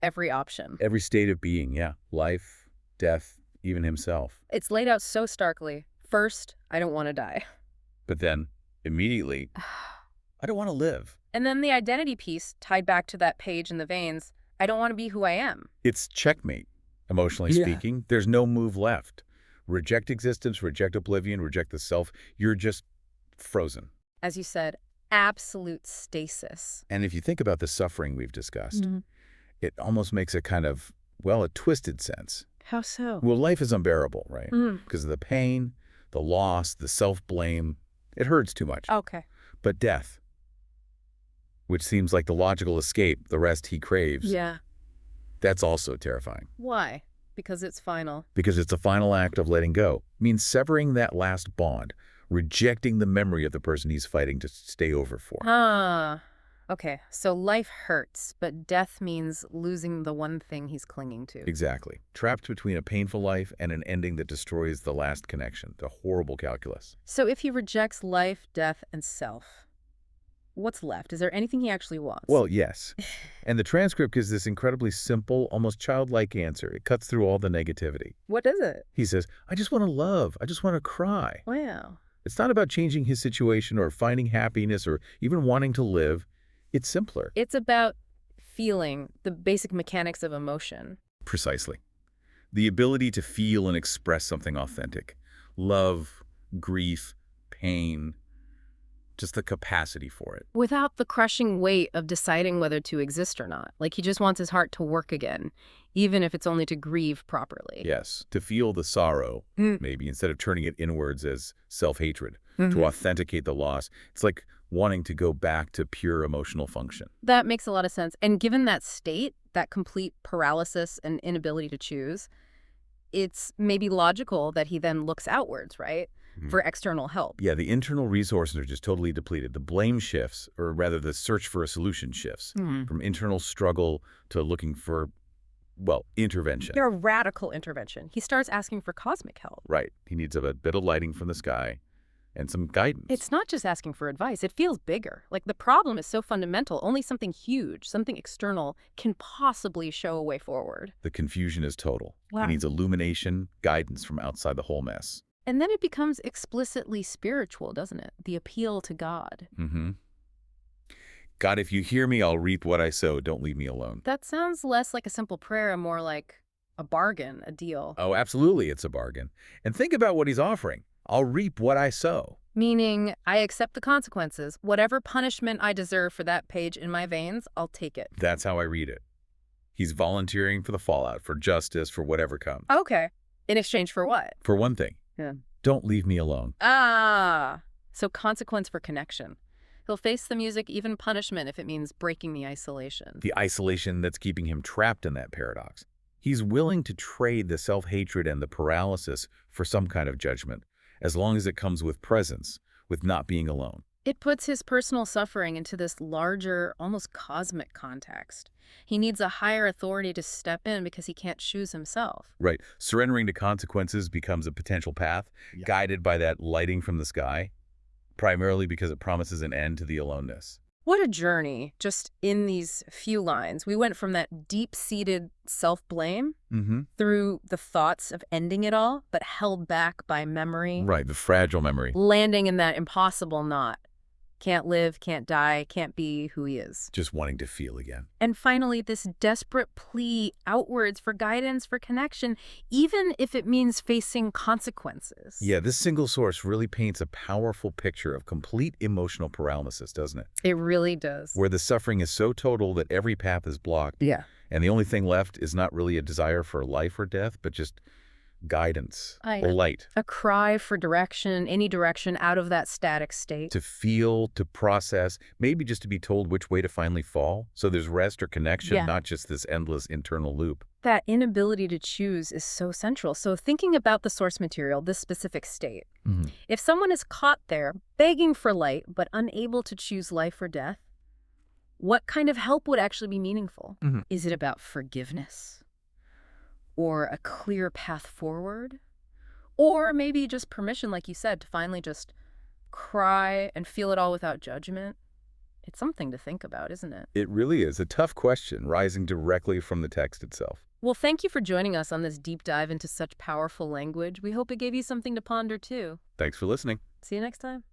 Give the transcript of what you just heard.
Every option. Every state of being, yeah. Life, death, even himself. It's laid out so starkly. First, I don't want to die. But then, immediately, I don't want to live. And then the identity piece tied back to that page in the veins. I don't want to be who I am. It's checkmate, emotionally speaking. There's no move left. Reject existence, reject oblivion, reject the self. You're just frozen. As you said, absolute stasis. And if you think about the suffering we've discussed, it almost makes a kind of, well, a twisted sense. How so? Well, life is unbearable, right? Because of the pain, the loss, the self-blame. It hurts too much. Okay. But death, which seems like the logical escape, the rest he craves, Yeah. that's also terrifying. Why? Because it's final. Because it's a final act of letting go. It means severing that last bond, rejecting the memory of the person he's fighting to stay over for. Okay, so life hurts, but death means losing the one thing he's clinging to. Exactly. Trapped between a painful life and an ending that destroys the last connection, the horrible calculus. So if he rejects life, death, and self, what's left? Is there anything he actually wants? Well, yes. And the transcript gives this incredibly simple, almost childlike answer. It cuts through all the negativity. What is it? He says, I just want to love. I just want to cry. Wow. It's not about changing his situation or finding happiness or even wanting to live. It's simpler. It's about feeling the basic mechanics of emotion. Precisely. The ability to feel and express something authentic. Love, grief, pain, just the capacity for it. Without the crushing weight of deciding whether to exist or not. Like he just wants his heart to work again, even if it's only to grieve properly. Yes, to feel the sorrow, maybe, instead of turning it inwards as self-hatred, to authenticate the loss. It's like wanting to go back to pure emotional function. That makes a lot of sense. And given that state, that complete paralysis and inability to choose, it's maybe logical that he then looks outwards, right? For external help. Yeah, the internal resources are just totally depleted. The blame shifts, or rather the search for a solution shifts, from internal struggle to looking for, well, intervention. A radical intervention. He starts asking for cosmic help. Right. He needs a bit of lighting from the sky and some guidance. It's not just asking for advice. It feels bigger. Like the problem is so fundamental, only something huge, something external, can possibly show a way forward. The confusion is total. Wow. He needs illumination, guidance from outside the whole mess. And then it becomes explicitly spiritual, doesn't it? The appeal to God. God, if you hear me, I'll reap what I sow. Don't leave me alone. That sounds less like a simple prayer and more like a bargain, a deal. Oh, absolutely, it's a bargain. And think about what he's offering. I'll reap what I sow. Meaning, I accept the consequences. Whatever punishment I deserve for that page in my veins, I'll take it. That's how I read it. He's volunteering for the fallout, for justice, for whatever comes. Okay. In exchange for what? For one thing, don't leave me alone. So consequence for connection. He'll face the music, even punishment, if it means breaking the isolation. The isolation that's keeping him trapped in that paradox. He's willing to trade the self-hatred and the paralysis for some kind of judgment, as long as it comes with presence, with not being alone. It puts his personal suffering into this larger, almost cosmic context. He needs a higher authority to step in because he can't choose himself. Right. Surrendering to consequences becomes a potential path, guided by that lighting from the sky, primarily because it promises an end to the aloneness. What a journey, just in these few lines. We went from that deep-seated self-blame through the thoughts of ending it all, but held back by memory. Right, the fragile memory. Landing in that impossible knot. Can't live, can't die, can't be who he is. Just wanting to feel again. And finally, this desperate plea outwards for guidance, for connection, even if it means facing consequences. Yeah, this single source really paints a powerful picture of complete emotional paralysis, doesn't it? It really does. Where the suffering is so total that every path is blocked. Yeah. And the only thing left is not really a desire for life or death, but just guidance or light. A cry for direction, any direction out of that static state. To feel, to process, maybe just to be told which way to finally fall. So there's rest or connection, not just this endless internal loop. That inability to choose is so central. So thinking about the source material, this specific state, if someone is caught there begging for light but unable to choose life or death, what kind of help would actually be meaningful? Is it about forgiveness? Or a clear path forward? Or maybe just permission, like you said, to finally just cry and feel it all without judgment? It's something to think about, isn't it? It really is a tough question, rising directly from the text itself. Well, thank you for joining us on this deep dive into such powerful language. We hope it gave you something to ponder, too. Thanks for listening. See you next time.